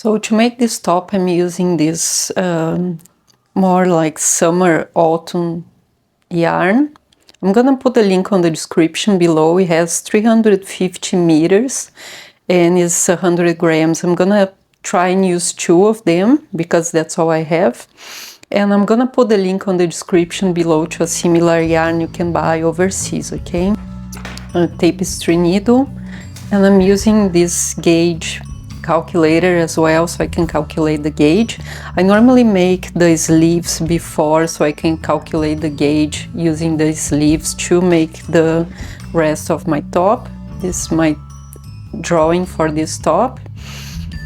So to make this top, I'm using this more like summer autumn yarn. I'm gonna put a link on the description below. It has 350 meters and it's 100 grams. I'm gonna try and use 2 of them because that's all I have. And I'm gonna put the link on the description below to a similar yarn you can buy overseas, okay? A tapestry needle, and I'm using this gauge calculator as well so I can calculate the gauge. I normally make the sleeves before so I can calculate the gauge using the sleeves to make the rest of my top. This is my drawing for this top.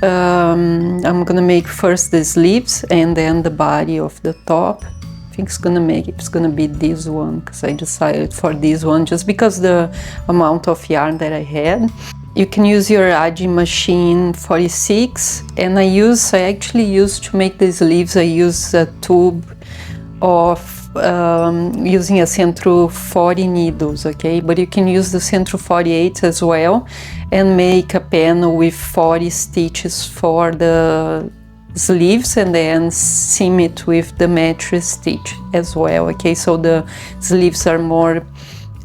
I'm gonna make first the sleeves and then the body of the top. I think it's gonna be this one because I decided for this one just because the amount of yarn that I had. You can use your Adi machine 46, and I actually use to make the sleeves, I use a tube of using a Sentro 40 needles, okay? But you can use the Sentro 48 as well and make a panel with 40 stitches for the sleeves and then seam it with the mattress stitch as well, okay? So the sleeves are more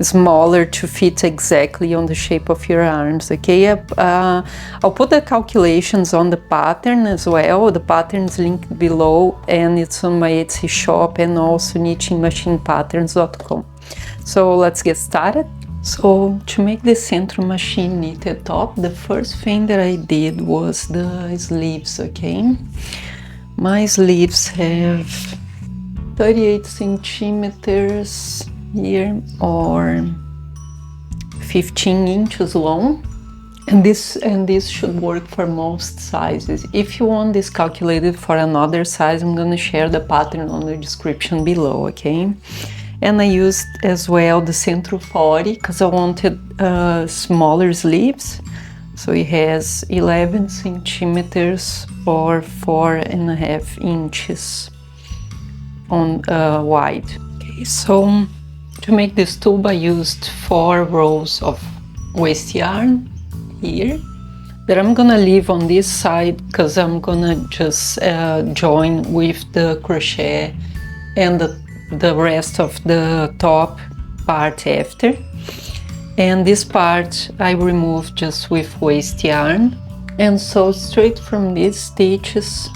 smaller to fit exactly on the shape of your arms, okay? I'll put the calculations on the pattern as well. The pattern is linked below and it's on my Etsy shop and also knittingmachinepatterns.com. So let's get started. So to make the Sentro machine knitted top, the first thing that I did was the sleeves, okay? My sleeves have 38 centimeters here or 15 inches long, and this should work for most sizes. If you want this calculated for another size, I'm gonna share the pattern on the description below, okay? And I used as well the Sentro 40 because I wanted smaller sleeves, so it has 11 centimeters or 4.5 inches on wide. Okay, so to make this tube, I used 4 rows of waste yarn here that I'm gonna leave on this side because I'm gonna just join with the crochet and the rest of the top part after. And this part I removed just with waste yarn. And so straight from these stitches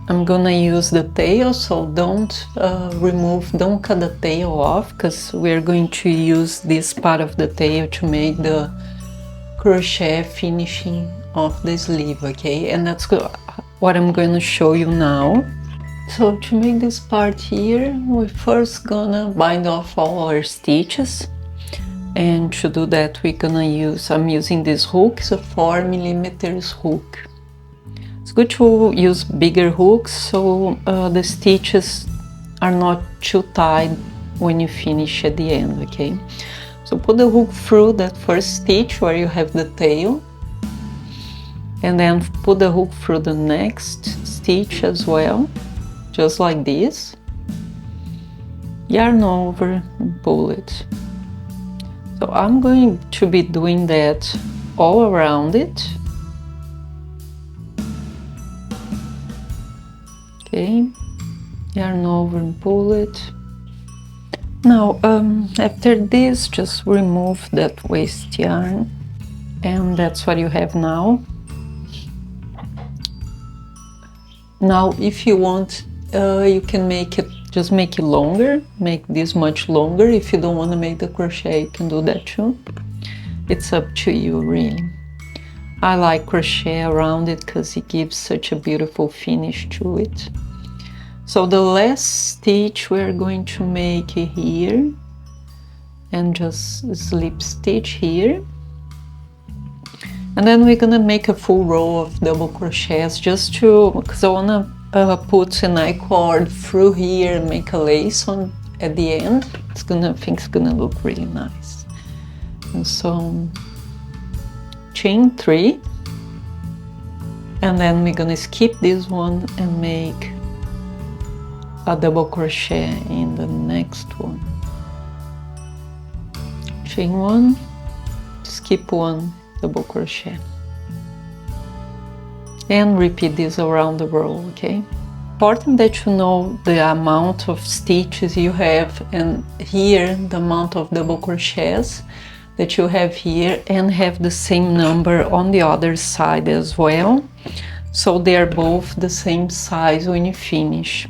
I'm gonna use the tail, so don't cut the tail off because we're going to use this part of the tail to make the crochet finishing of the sleeve, okay? And that's what I'm going to show you now. So to make this part here, we're first gonna bind off all our stitches, and to do that I'm using this hook. It's a 4mm hook. It's good to use bigger hooks so the stitches are not too tight when you finish at the end, okay? So put the hook through that first stitch where you have the tail, and then put the hook through the next stitch as well, just like this. Yarn over and pull it. So I'm going to be doing that all around it. Okay, yarn over and pull it. Now, after this, just remove that waste yarn, and that's what you have now. Now, if you want, you can just make it longer, make this much longer. If you don't want to make the crochet, you can do that too. It's up to you, really. I like crochet around it because it gives such a beautiful finish to it. So the last stitch we're going to make here, and just slip stitch here, and then we're gonna make a full row of double crochets just because I wanna put an I-cord through here and make a lace on at the end. I think it's gonna look really nice. And so chain 3, and then we're gonna skip this one and make a double crochet in the next one. Chain 1, skip 1, double crochet. and repeat this around the row, okay? Important that you know the amount of stitches you have, and here the amount of double crochets that you have here, and have the same number on the other side as well, so they are both the same size when you finish.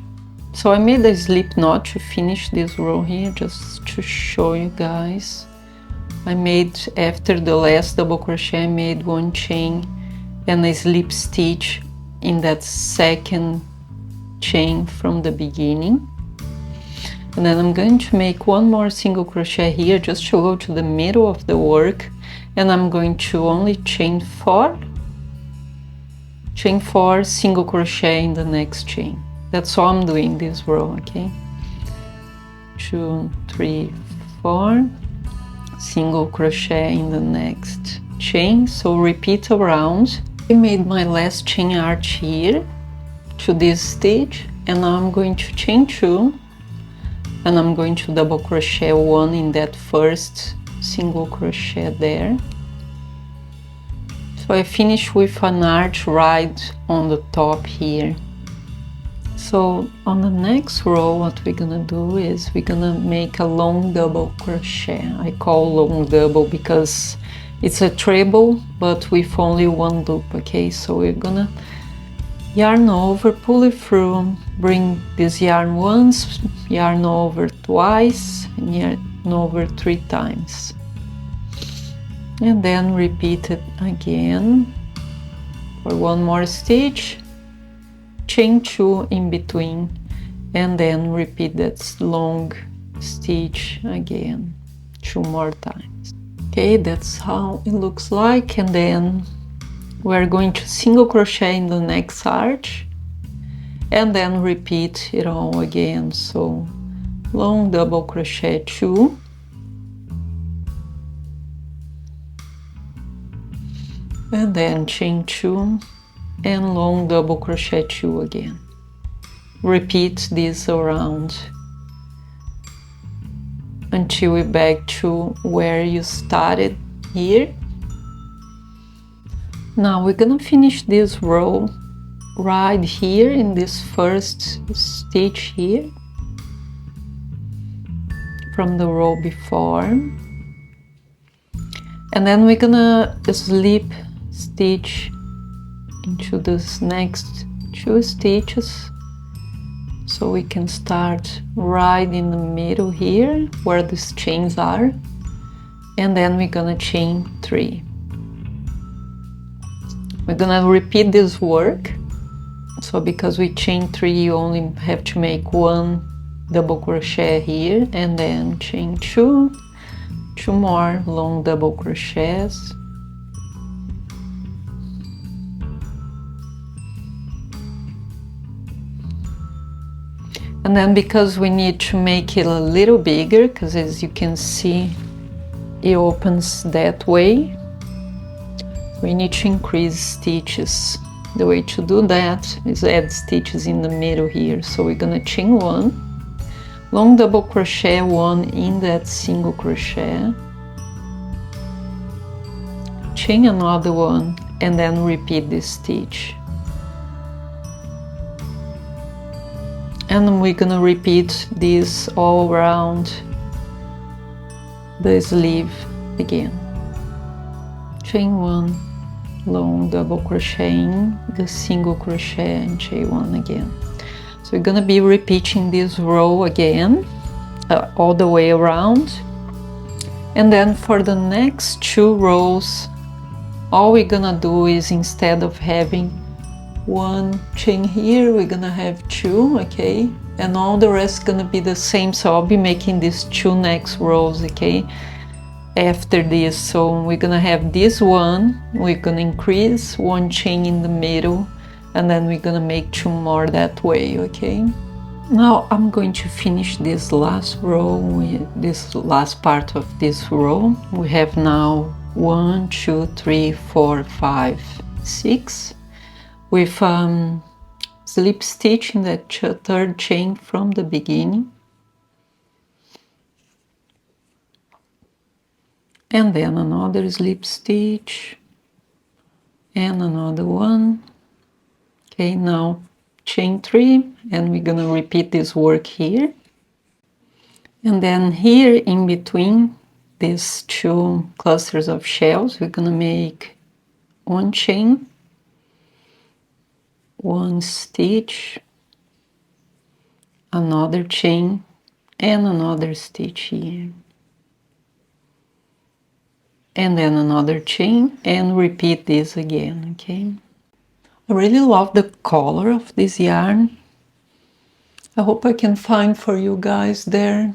So I made a slip knot to finish this row here, just to show you guys. I made, after the last double crochet, I made one chain and a slip stitch in that second chain from the beginning. And then I'm going to make one more single crochet here just to go to the middle of the work, and I'm going to only chain 4 single crochet in the next chain. That's all I'm doing this row, okay? 2, 3, 4 single crochet in the next chain, so repeat around. I made my last chain arch here to this stitch, and now I'm going to chain 2, and I'm going to double crochet 1 in that first single crochet there. So I finish with an arch right on the top here. So on the next row, what we're gonna do is we're gonna make a long double crochet. I call long double because it's a treble but with only one loop, okay? So we're gonna yarn over, pull it through, bring this yarn once, yarn over twice, and yarn over 3 times, and then repeat it again for one more stitch, chain 2 in between, and then repeat that long stitch again 2 more times. Okay, that's how it looks like. And then we're going to single crochet in the next arch, and then repeat it all again. So long double crochet 2, and then chain 2 and long double crochet 2 again. Repeat this around until we're back to where you started here. Now we're gonna finish this row right here in this first stitch here from the row before, and then we're gonna slip stitch into this next 2 stitches, so we can start right in the middle here where these chains are, and then we're gonna chain 3. We're gonna repeat this work. So because we chain 3, you only have to make 1 double crochet here, and then chain 2 more long double crochets, and then because we need to make it a little bigger, because as you can see it opens that way, we need to increase stitches. The way to do that is add stitches in the middle here. So we're gonna chain 1, long double crochet 1 in that single crochet, chain another 1, and then repeat this stitch. And we're gonna repeat this all around the sleeve again. Chain 1, long double crochet in the single crochet, and chain 1 again. So we're gonna be repeating this row again all the way around, and then for the next 2 rows all we're gonna do is, instead of having 1 chain here, we're gonna have 2, okay, and all the rest is gonna be the same. So I'll be making these 2 next rows, okay, after this. So we're gonna have this one, we're gonna increase 1 chain in the middle, and then we're gonna make 2 more that way, okay? Now I'm going to finish this last row with this last part of this row. We have now 1, 2, 3, 4, 5, 6 with slip stitch in that 3rd chain from the beginning, and then another slip stitch and another one, Okay, now chain 3, and we're gonna repeat this work here. And then here in between these two clusters of shells, we're gonna make one chain, one stitch, another chain, and another stitch here. And then another chain, and repeat this again, okay? I really love the color of this yarn. I hope I can find for you guys there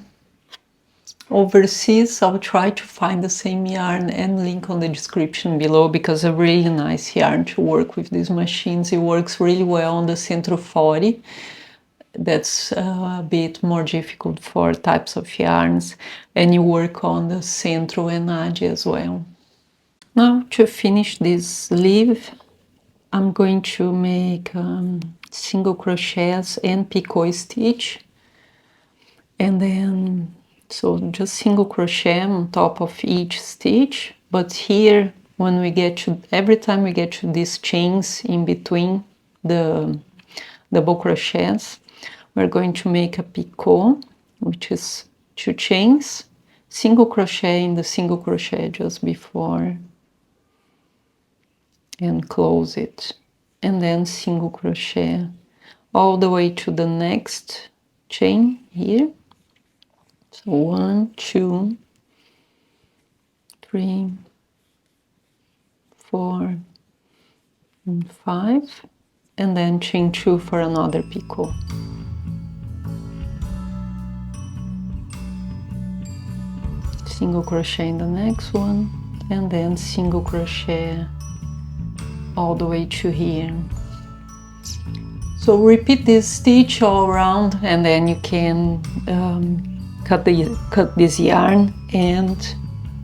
overseas. I'll try to find the same yarn and link on the description below, because a really nice yarn to work with these machines. It works really well on the Sentro 40. That's a bit more difficult for types of yarns, and you work on the Sentro and Nadia as well. Now to finish this sleeve, I'm going to make single crochets and picot stitch, and then so just single crochet on top of each stitch. But here, when we get to, every time we get to these chains in between the double crochets, we're going to make a picot, which is 2 chains, single crochet in the single crochet just before, and close it, and then single crochet all the way to the next chain here. So 1, 2, 3, 4, and 5, and then chain 2 for another picot. Single crochet in the next one, and then single crochet all the way to here. So repeat this stitch all around, and then you can cut this yarn, and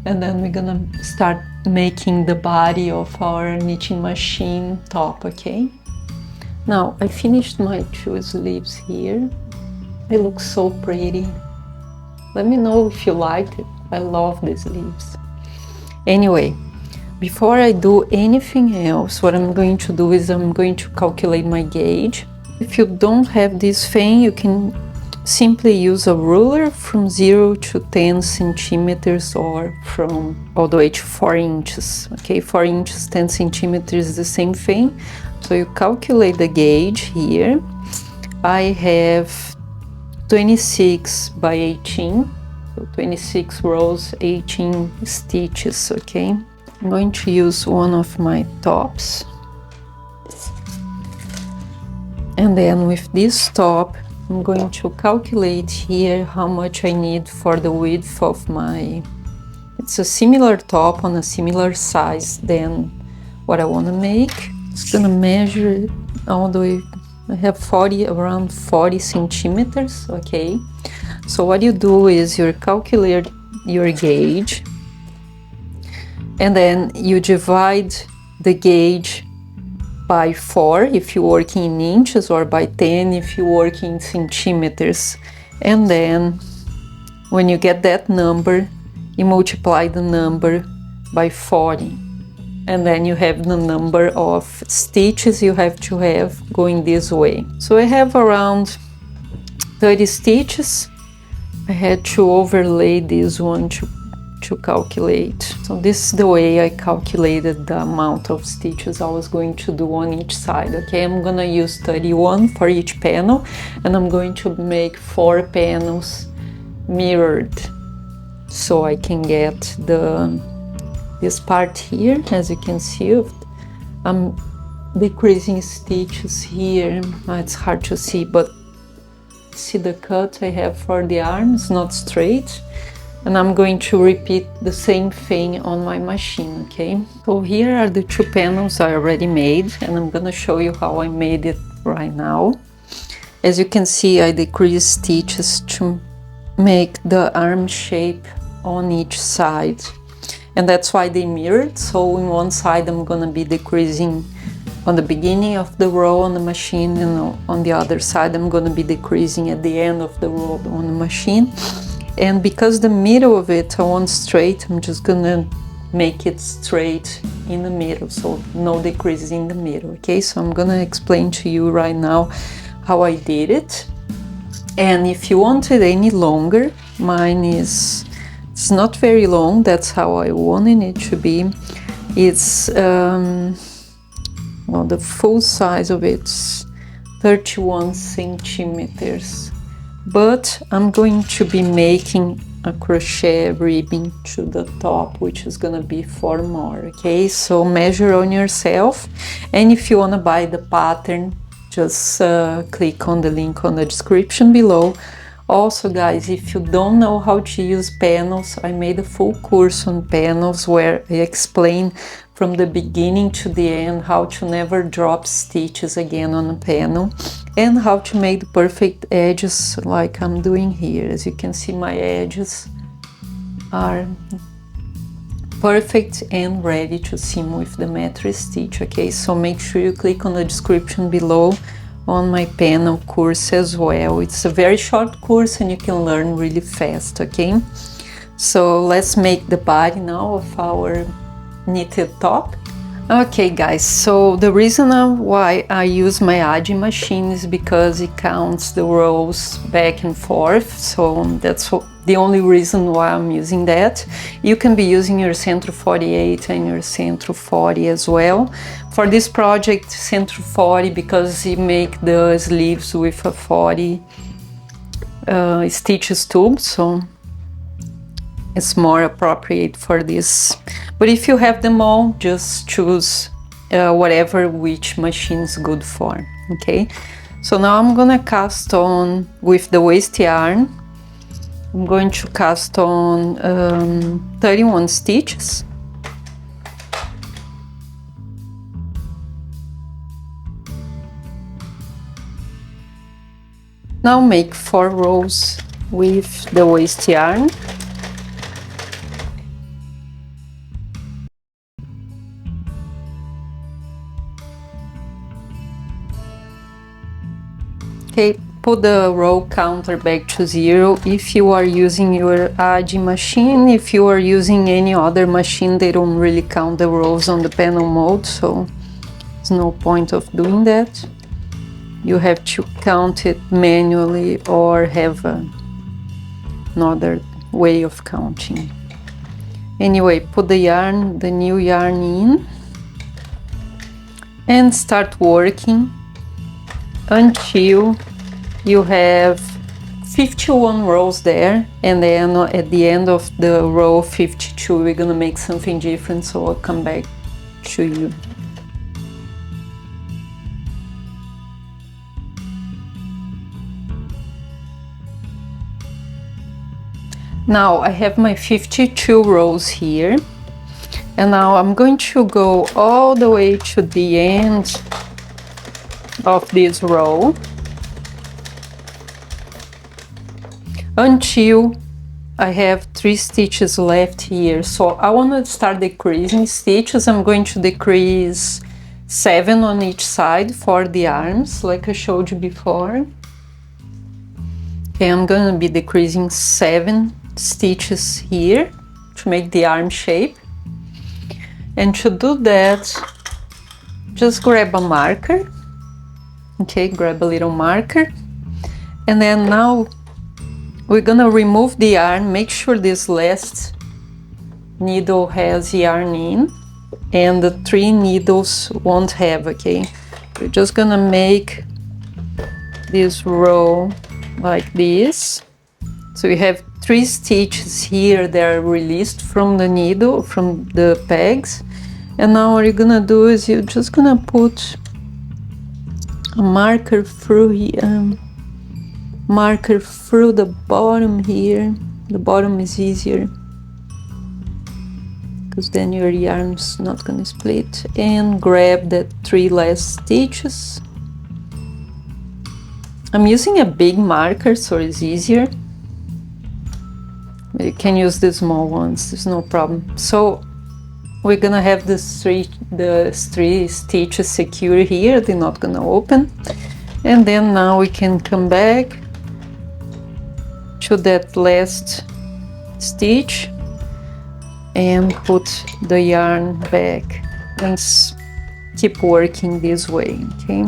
then we're gonna start making the body of our knitting machine top, okay? Now I finished my 2 sleeves here. They look so pretty. Let me know if you liked it. I love these sleeves. Anyway, before I do anything else, what I'm going to do is I'm going to calculate my gauge. If you don't have this thing, you can simply use a ruler from 0 to 10 centimeters, or from all the way to 4 inches. Okay, 4 inches, 10 centimeters is the same thing. So you calculate the gauge here. I have 26 by 18, so 26 rows, 18 stitches, okay? I'm going to use one of my tops, and then with this top I'm going to calculate here how much I need for the width of my, it's a similar top on a similar size than what I want to make. It's gonna measure it all the way. I have around 40 centimeters, okay? So what you do is you calculate your gauge, and then you divide the gauge by 4 if you're working in inches, or by 10 if you're working in centimeters. And then when you get that number, you multiply the number by 40. And then you have the number of stitches you have to have going this way. So I have around 30 stitches. I had to overlay this one to calculate. So this is the way I calculated the amount of stitches I was going to do on each side. Okay, I'm gonna use 31 for each panel, and I'm going to make 4 panels mirrored, so I can get this part here. As you can see, I'm decreasing stitches here. It's hard to see, but see the cut I have for the arm, it's not straight. And I'm going to repeat the same thing on my machine, okay? So here are the 2 panels I already made, and I'm gonna show you how I made it right now. As you can see, I decreased stitches to make the arm shape on each side. And that's why they mirrored. So in one side I'm gonna be decreasing on the beginning of the row on the machine, and on the other side I'm gonna be decreasing at the end of the row on the machine. And because the middle of it I want straight, I'm just gonna make it straight in the middle, so no decreases in the middle. Okay, so I'm gonna explain to you right now how I did it. And if you want it any longer, mine is, it's not very long, that's how I wanted it to be. It's well, the full size of it's 31 centimeters, but I'm going to be making a crochet ribbing to the top, which is gonna be 4 more. Okay, so measure on yourself, and if you want to buy the pattern, just click on the link on the description below. Also guys, if you don't know how to use panels, I made a full course on panels where I explain from the beginning to the end how to never drop stitches again on a panel, and how to make the perfect edges like I'm doing here. As you can see, my edges are perfect and ready to seam with the matrix stitch. Okay, so make sure you click on the description below on my panel course as well. It's a very short course and you can learn really fast. Okay, so let's make the body now of our knitted top. Okay guys, so the reason why I use my agi machine is because it counts the rows back and forth, so that's the only reason why I'm using that. You can be using your Sentro 48 and your Sentro 40 as well. For this project, Sentro 40, because you make the sleeves with a 40 stitches tube, so it's more appropriate for this. But if you have them all, just choose whatever which machine is good for. Okay, so now I'm gonna cast on with the waste yarn. I'm going to cast on 31 stitches. Now make 4 rows with the waste yarn. Okay, put the row counter back to 0 if you are using your agi machine. If you are using any other machine, they don't really count the rows on the panel mode, so there's no point of doing that. You have to count it manually or have another way of counting. Anyway, put the yarn, the new yarn in, and start working until you have 51 rows there, and then at the end of the row 52 we're gonna make something different, so I'll come back to you. Now I have my 52 rows here, and now I'm going to go all the way to the end of this row until I have 3 stitches left here. So I want to start decreasing stitches. I'm going to decrease 7 on each side for the arms, like I showed you before. Okay, I'm going to be decreasing 7 stitches here to make the arm shape. And to do that, just grab a marker. Okay, grab a little marker, and then now we're gonna remove the yarn. Make sure this last needle has yarn in, and the 3 needles won't have. Okay, we're just gonna make this row like this. So we have 3 stitches here that are released from the needle, from the pegs, and now what you're gonna do is you're just gonna put a marker through here, marker through the bottom here. The bottom is easier because then your yarn's not gonna split, and grab that 3 last stitches. I'm using a big marker so it's easier, but you can use the small ones, there's no problem. So we're gonna have the 3 stitches secure here, they're not gonna open. And then now we can come back to that last stitch, and put the yarn back and keep working this way, okay?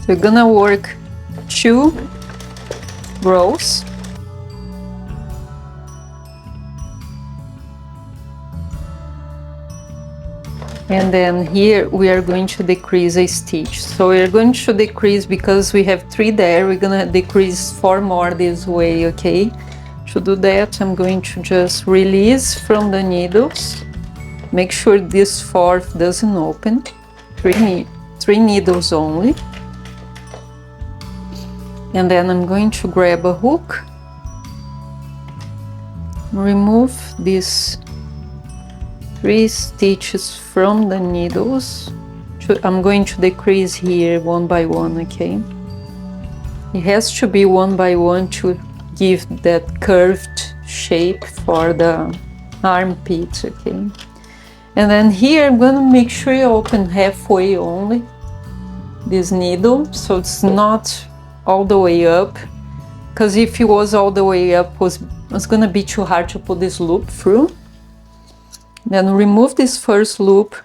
So we're gonna work 2 rows. And then here we are going to decrease a stitch. So we are going to decrease, because we have 3 there, we're gonna decrease 4 more this way, okay? To do that, I'm going to just release from the needles. Make sure this 4th doesn't open. 3 needles only. And then I'm going to grab a hook, remove these 3 stitches from the needles. I'm going to decrease here one by one, okay? It has to be one by one to give that curved shape for the armpit, okay? And then here I'm gonna make sure you open halfway only this needle, so it's not all the way up, because if it was all the way up, it's gonna be too hard to put this loop through. Then remove this first loop,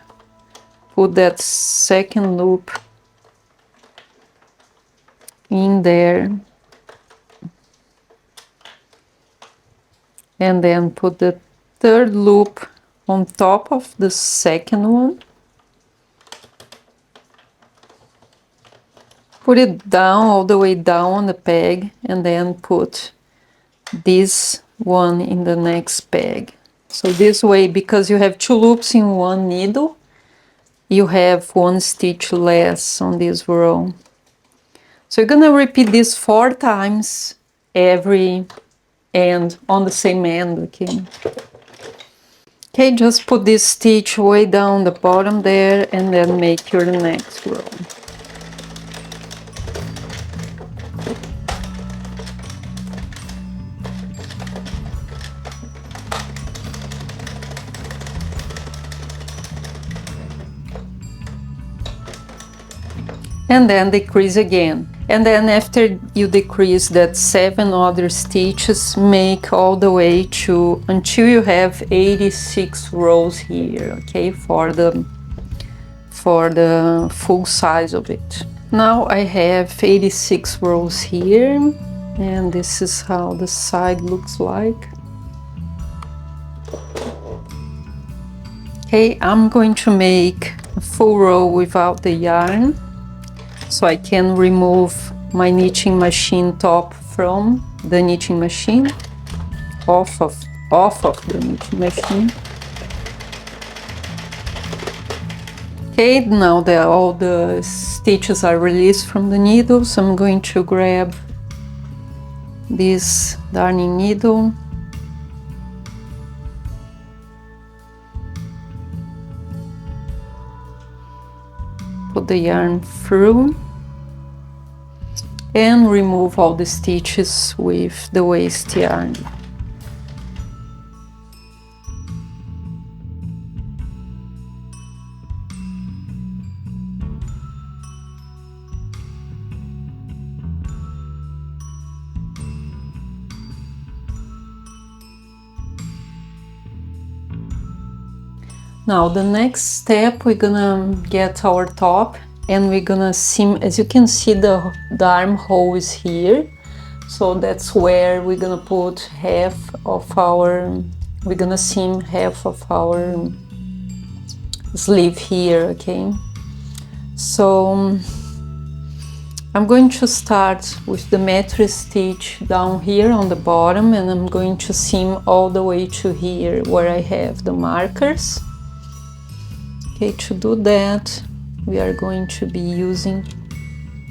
put that second loop in there, and then put the 3rd loop on top of the second one. Put it down, all the way down on the peg, and then put this one in the next peg. So this way, because you have 2 loops in one needle, you have 1 stitch less on this row. So you're gonna repeat this 4 times every end, on the same end, okay? Okay, just put this stitch way down the bottom there, and then make your next row. And then decrease again. And then after you decrease that 7 other stitches, make all the way to until you have 86 rows here, okay, for the full size of it. Now I have 86 rows here, and this is how the side looks like. Okay, I'm going to make a full row without the yarn, so I can remove my knitting machine top from the knitting machine, off of the knitting machine. Okay, now that all the stitches are released from the needles, I'm going to grab this darning needle, put the yarn through, and remove all the stitches with the waste yarn. Now the next step, we're gonna get our top, and we're gonna seam, as you can see, the armhole is here, so that's where we're gonna put half of our, we're gonna seam half of our sleeve here, okay? So I'm going to start with the mattress stitch down here on the bottom, and I'm going to seam all the way to here where I have the markers. Okay, to do that, we are going to be using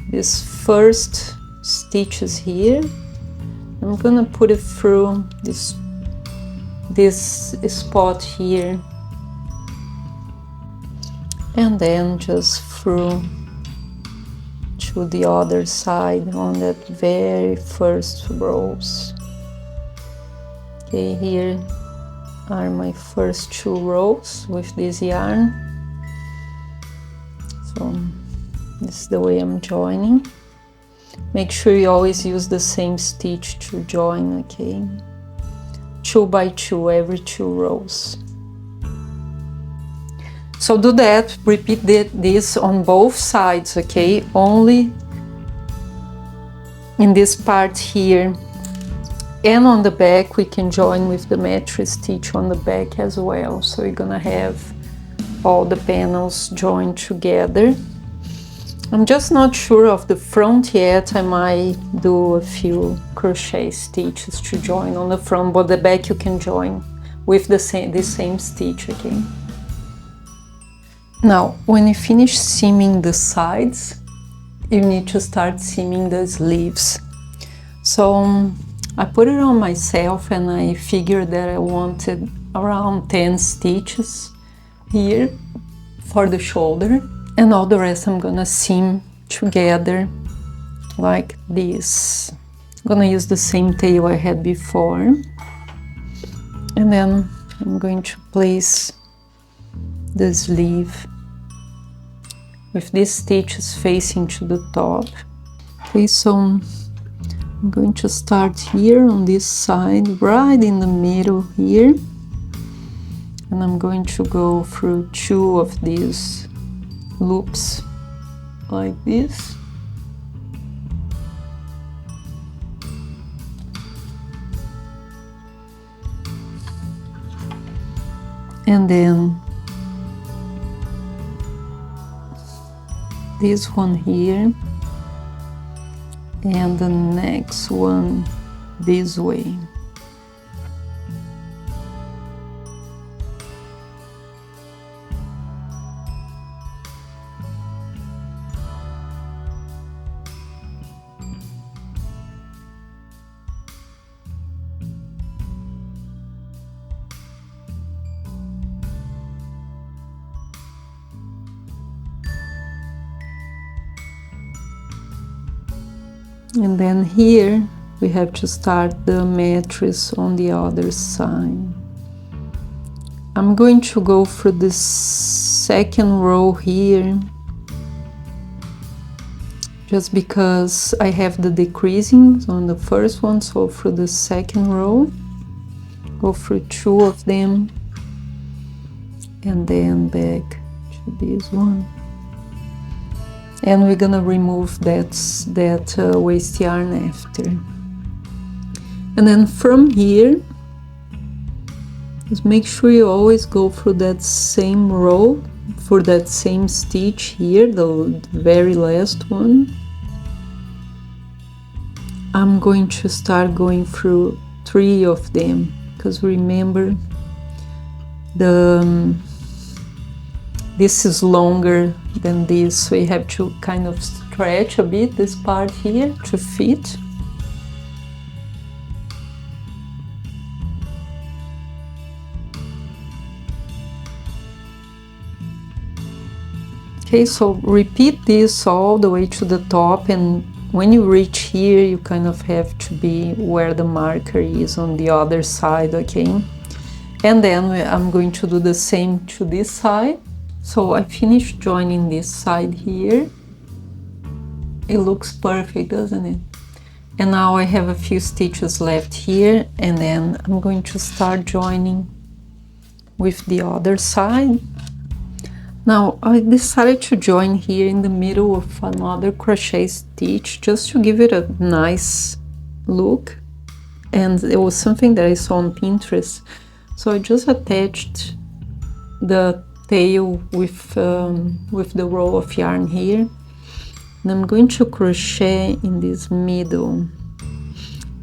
these first stitches here. I'm gonna put it through this spot here, and then just through to the other side on that very first rows. Okay, here are my first 2 rows with this yarn. So this is the way I'm joining. Make sure you always use the same stitch to join, okay? 2 by 2 every 2 rows. So do that, repeat this on both sides, okay? Only in this part here and on the back we can join with the mattress stitch on the back as well. So you're gonna have all the panels joined together. I'm just not sure of the front yet. I might do a few crochet stitches to join on the front, but the back you can join with the same stitch, okay? Now, when you finish seaming the sides, you need to start seaming the sleeves. So I put it on myself and I figured that I wanted around 10 stitches here for the shoulder, and all the rest I'm gonna seam together like this. I'm gonna use the same tail I had before, and then I'm going to place the sleeve with these stitches facing to the top. Okay, so I'm going to start here on this side, right in the middle here, and I'm going to go through 2 of these loops like this. And then this one here, and the next one this way. And then here we have to start the mattress on the other side. I'm going to go for the second row here, just because I have the decreasing on the first one. So for the second row, go through 2 of them and then back to this one. And we're gonna remove that waste yarn after. And then from here, just make sure you always go through that same row for that same stitch here, the very last one. I'm going to start going through 3 of them, because remember this is longer than this, so you have to kind of stretch a bit this part here to fit. Okay, so repeat this all the way to the top, and when you reach here you kind of have to be where the marker is on the other side, okay? And then I'm going to do the same to this side. So I finished joining this side here. It looks perfect, doesn't it? And now I have a few stitches left here, and then I'm going to start joining with the other side. Now I decided to join here in the middle of another crochet stitch just to give it a nice look, and it was something that I saw on Pinterest. So I just attached the tail with the row of yarn here, and I'm going to crochet in this middle.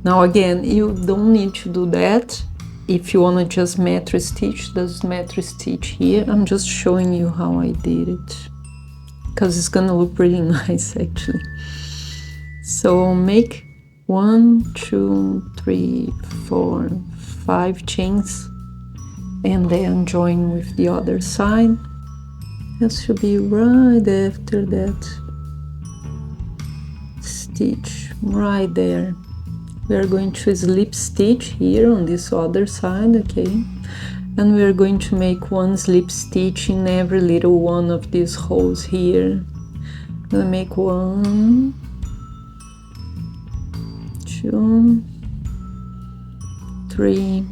Now again, you don't need to do that. If you want to just mattress stitch, there's mattress stitch here. I'm just showing you how I did it, because it's gonna look pretty nice actually. So make 1, 2, 3, 4, 5 chains, and then join with the other side. That should be right after that stitch, right there. We are going to slip stitch here on this other side, okay? And we are going to make 1 slip stitch in every little one of these holes here. I'm gonna make 1, 2, 3,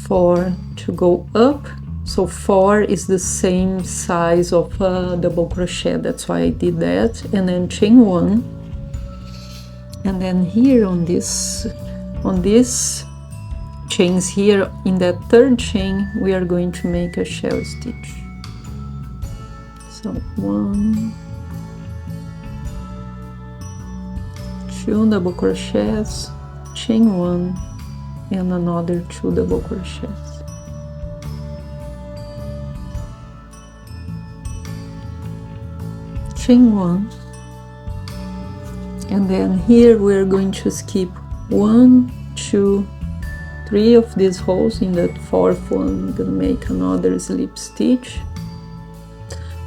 4 to go up. So 4 is the same size of double crochet, that's why I did that. And then chain 1, and then here on this chains here, in that third chain, we are going to make a shell stitch. So 1, 2 double crochets, chain 1, and another 2 double crochets. Chain 1, and then here we're going to skip 1, 2, 3 of these holes. In that fourth one, I'm gonna make another slip stitch,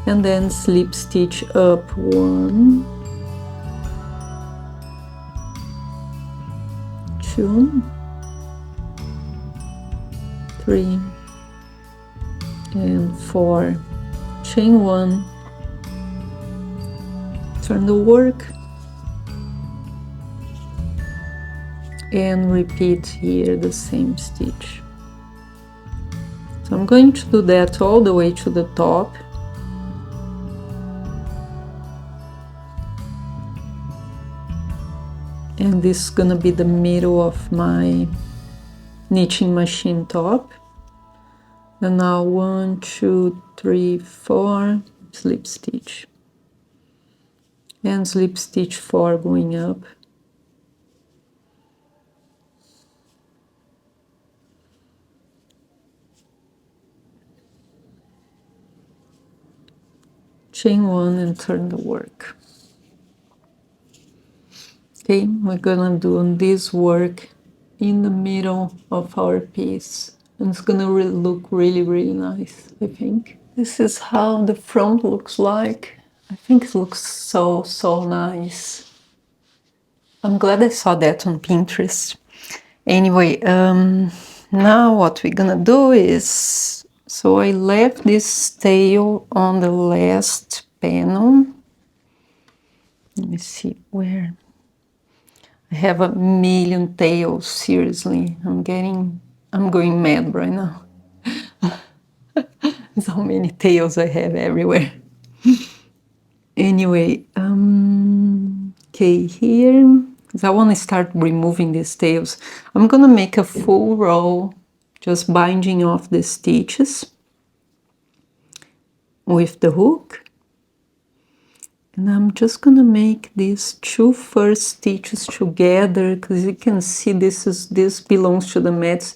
and then slip stitch up 1, 2, 3, and 4. Chain 1. Turn the work and repeat here the same stitch. So I'm going to do that all the way to the top. And this is gonna be the middle of my knitting machine top. And now 1, 2, 3, 4 slip stitch. And slip stitch 4 going up. Chain 1 and turn the work. Okay, we're gonna do this work in the middle of our piece. And it's gonna look really, really nice, I think. This is how the front looks like. I think it looks so, so nice. I'm glad I saw that on Pinterest. Anyway, now what we're gonna do is, so I left this tail on the last panel. Let me see where. I have a million tails, seriously. I'm going mad right now. So many tails I have everywhere. Anyway, okay, here, because I want to start removing these tails. I'm gonna make a full row, just binding off the stitches with the hook. And I'm just gonna make these 2 first stitches together, because you can see this belongs to the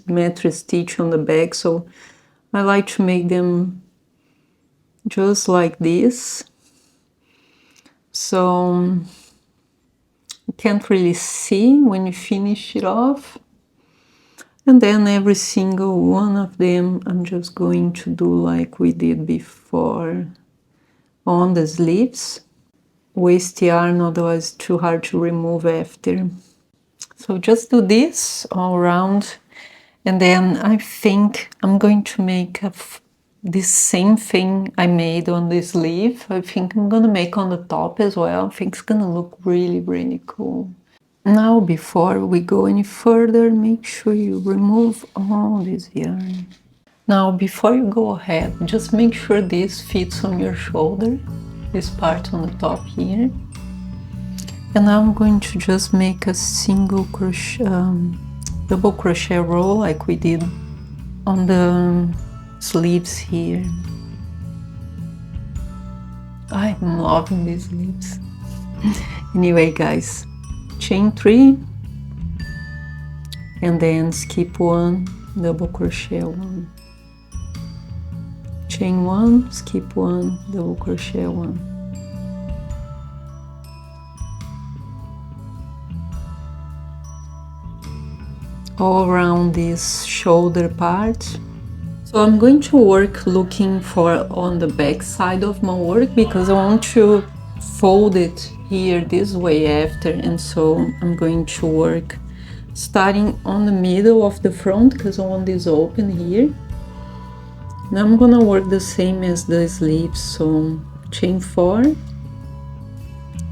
mattress stitch on the back, so I like to make them just like this. So you can't really see when you finish it off. And then every single one of them, I'm just going to do like we did before on the sleeves. Waste yarn, otherwise it's too hard to remove after. So just do this all around, and then I think I'm going to make this same thing I made on the sleeve. I think I'm gonna make on the top as well. I think it's gonna look really, really cool. Now, before we go any further, make sure you remove all this yarn. Now, before you go ahead, just make sure this fits on your shoulder, this part on the top here. And now I'm going to just make a single crochet, double crochet row like we did on the sleeves here. I'm loving these sleeves. Anyway, guys, chain 3 and then skip 1, double crochet 1. Chain 1, skip 1, double crochet 1. All around this shoulder part. So I'm going to work looking for on the back side of my work, because I want to fold it here this way after, and so I'm going to work starting on the middle of the front, because I want this open here. Now I'm gonna work the same as the sleeves, so chain 4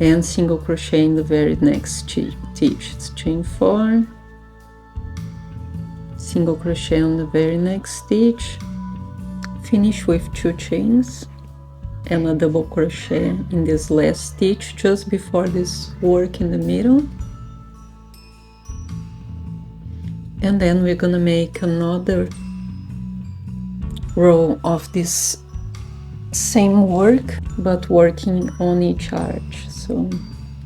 and single crochet in the very next stitch. It's chain 4, single crochet on the very next stitch, finish with 2 chains and a double crochet in this last stitch just before this work in the middle. And then we're gonna make another row of this same work but working on each arch. So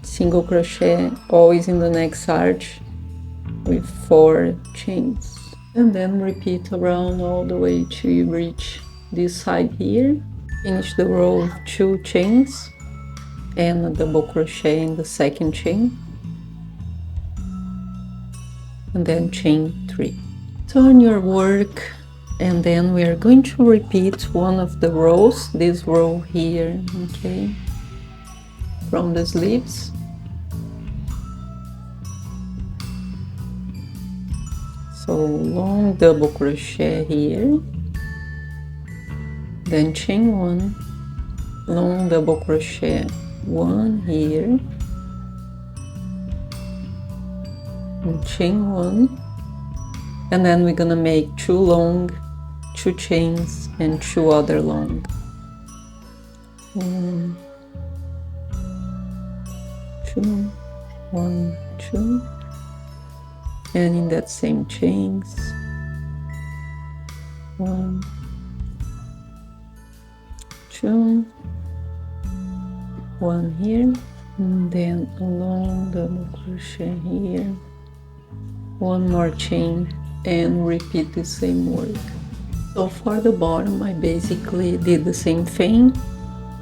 single crochet always in the next arch with 4 chains, and then repeat around all the way till you reach this side here. Finish the row with 2 chains and a double crochet in the second chain, and then chain 3. Turn your work, and then we are going to repeat one of the rows, this row here, okay, from the sleeves. So long double crochet here, then chain 1, long double crochet 1 here, and chain 1, and then we're gonna make 2 long, 2 chains and 2 other long. 1, 2, 1, 2, and in that same chains, 1, 2, 1 here, and then a long double crochet here, 1 more chain, and repeat the same work. So for the bottom I basically did the same thing,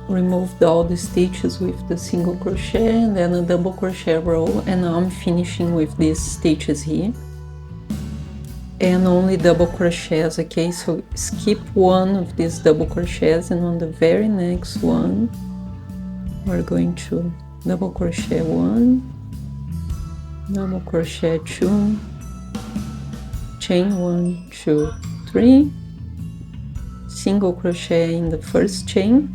removed all the stitches with the single crochet and then a double crochet row, and now I'm finishing with these stitches here and only double crochets, okay? So skip one of these double crochets, and on the very next one we're going to double crochet 1, double crochet 2, chain 1, 2, 3, single crochet in the first chain,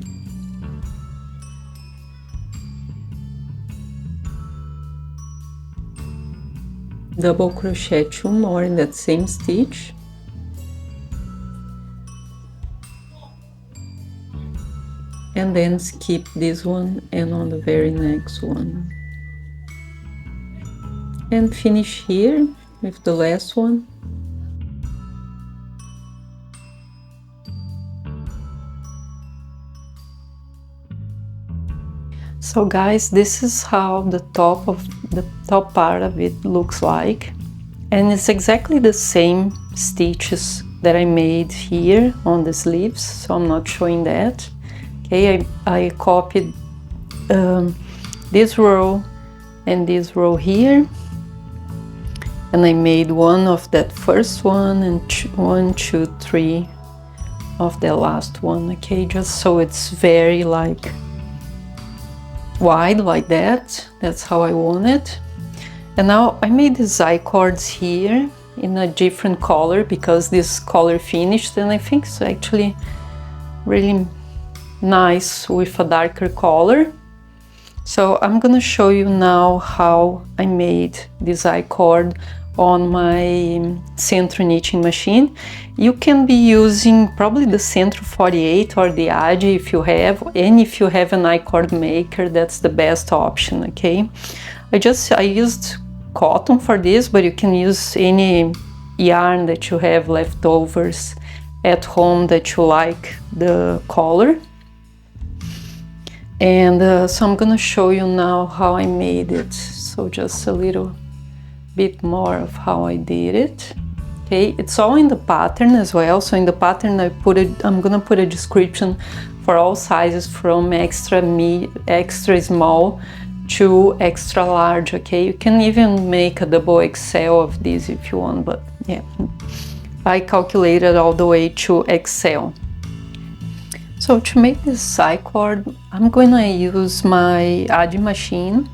double crochet 2 more in that same stitch, and then skip this one and on the very next one, and finish here with the last one. So guys, this is how the top part of it looks like, and it's exactly the same stitches that I made here on the sleeves, so I'm not showing that. Okay, I copied this row and this row here, and I made one of that first one and 1, 2, 3 of the last one, okay, just so it's very like wide like that. That's how I want it. And now I made these I-cords here in a different color because this color finished, and I think it's actually really nice with a darker color. So I'm gonna show you now how I made this I-cord on my Sentro knitting machine. You can be using probably the Sentro 48 or the Adi if you have, and if you have an I-cord maker, that's the best option, okay? I used cotton for this, but you can use any yarn that you have leftovers at home that you like the color. And so I'm gonna show you now how I made it. So just a little bit more of how I did it. Okay, it's all in the pattern as well. So in the pattern I'm gonna put a description for all sizes from extra small to extra large, okay? You can even make a double XL of this if you want, but yeah, I calculated all the way to XL. So to make this I-cord, I'm gonna use my Adi machine,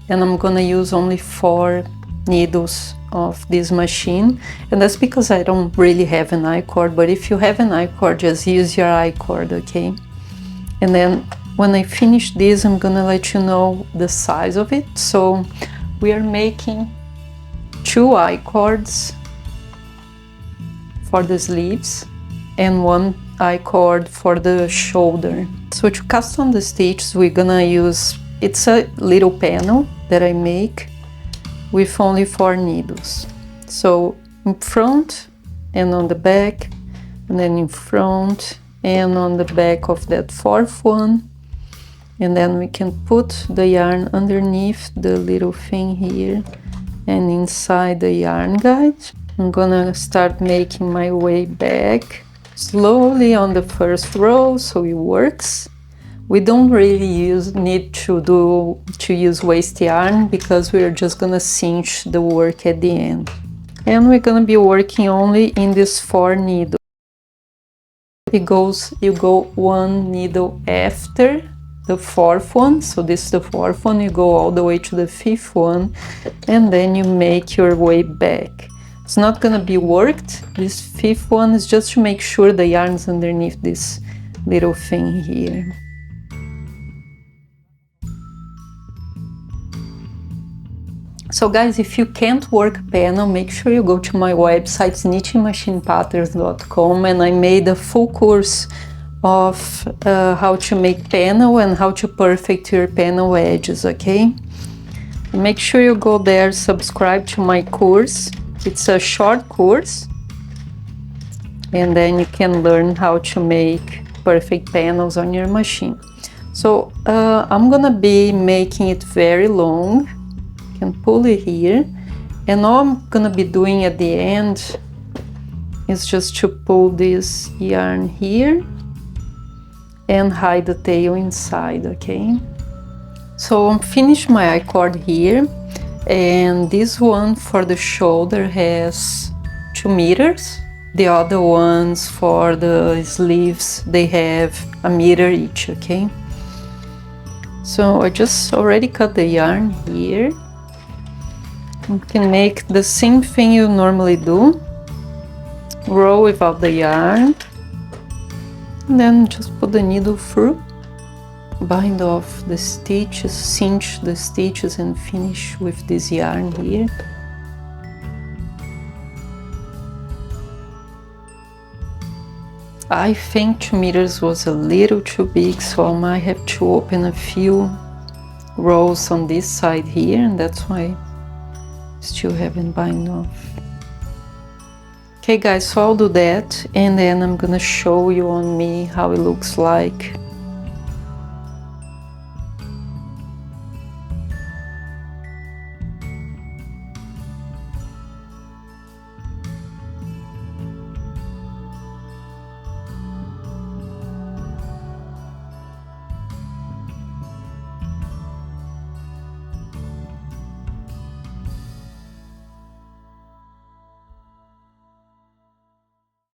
and I'm gonna use only 4 needles of this machine, and that's because I don't really have an I-cord, but if you have an I-cord, just use your I-cord, okay? And then when I finish this, I'm gonna let you know the size of it. So we are making 2 I-cords for the sleeves and 1 I-cord for the shoulder. So to cast on the stitches, we're gonna use, it's a little panel that I make with only 4 needles. So in front and on the back, and then in front and on the back of that 4th one. And then we can put the yarn underneath the little thing here and inside the yarn guide. I'm gonna start making my way back slowly on the first row so it works. We don't really need to use waste yarn because we're just gonna cinch the work at the end. And we're gonna be working only in these 4 needles. You go 1 needle after the 4th one, so this is the 4th one, you go all the way to the 5th one, and then you make your way back. It's not gonna be worked, this 5th one is just to make sure the yarn's underneath this little thing here. So guys, if you can't work a panel, make sure you go to my website, knittingmachinepatterns.com, and I made a full course of how to make panel and how to perfect your panel edges, okay? Make sure you go there, subscribe to my course. It's a short course, and then you can learn how to make perfect panels on your machine. So I'm gonna be making it very long. You can pull it here, and all I'm gonna be doing at the end is just to pull this yarn here and hide the tail inside, okay? So I'm finished my I-cord here, and this one for the shoulder has 2 meters. The other ones for the sleeves, they have 1 meter each, okay? So I just already cut the yarn here. You can make the same thing you normally do. Roll without the yarn, and then just put the needle through. Bind off the stitches, cinch the stitches, and finish with this yarn here. I think 2 meters was a little too big, so I might have to open a few rows on this side here, and that's why I still haven't bind off. Okay guys, so I'll do that, and then I'm gonna show you on me how it looks like